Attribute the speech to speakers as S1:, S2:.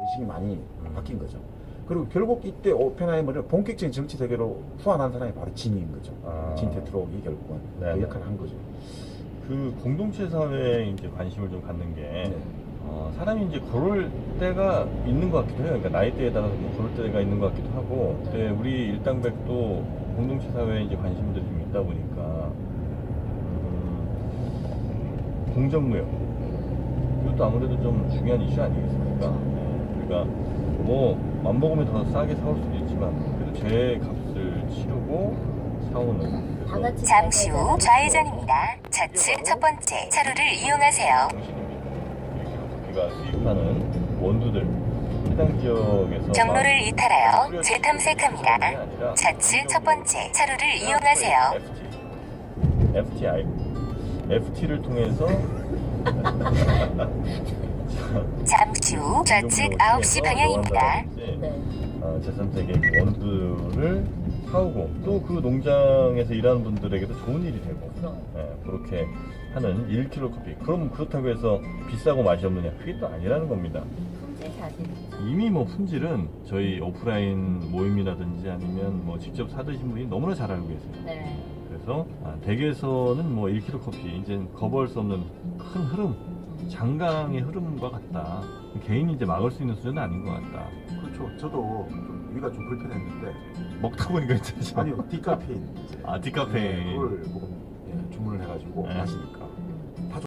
S1: 의식이 많이 바뀐 거죠. 그리고 결국 이때 오펜하이머를 본격적인 정치 세계로 후원한 사람이 바로 진인 거죠. 진 테트록이 결국은 그 역할을 한 거죠.
S2: 그 공동체 사회에 이제 관심을 좀 갖는 게
S1: 네.
S2: 사람이 이제 그럴 때가 있는 것 같기도 해요. 그러니까 나이대에 따라서 뭐 그럴 때가 있는 것 같기도 하고, 근데 우리 일당백도 공동체 사회에 이제 관심들이 좀 있다 보니까 공정무역 이것도 아무래도 좀 중요한 이슈 아니겠습니까? 네. 그러니까 뭐 맘먹으면 더 싸게 사올 수도 있지만 그래도 제 값을 치르고 사오는.
S3: 잠시 후 좌회전입니다. 좌측 첫 번째 차로를 이용하세요.
S2: 커피가 수입하는 원두들 해당 지역에서
S3: 경로를 이탈하여 재탐색합니다. 좌측 첫 번째 차로를 이용하세요.
S2: FT를 통해서
S3: 잠시 후 좌측 9시 방향입니다.
S2: 제3세계 원두를 사오고 또 그 농장에서 일하는 분들에게도 좋은 일이 되고, 그렇게 하는 1kg 커피. 그럼 그렇다고 해서 비싸고 맛이 없느냐? 그게 또 아니라는 겁니다. 이미 뭐 품질은 저희 오프라인 모임이라든지 아니면 뭐 직접 사드신 분이 너무나 잘 알고 계세요.
S4: 네.
S2: 그래서 댁에서는 뭐 1kg 커피 이제 거부할 수 없는 큰 흐름, 장강의 흐름과 같다. 개인이 이제 막을 수 있는 수준은 아닌 것 같다.
S1: 그렇죠. 저도 좀 위가 좀 불편했는데
S2: 먹다 보니까 이제
S1: 아니요 디카페인
S2: 디카페인
S1: 그걸 조금 주문을 해가지고
S2: 네.
S1: 마시니까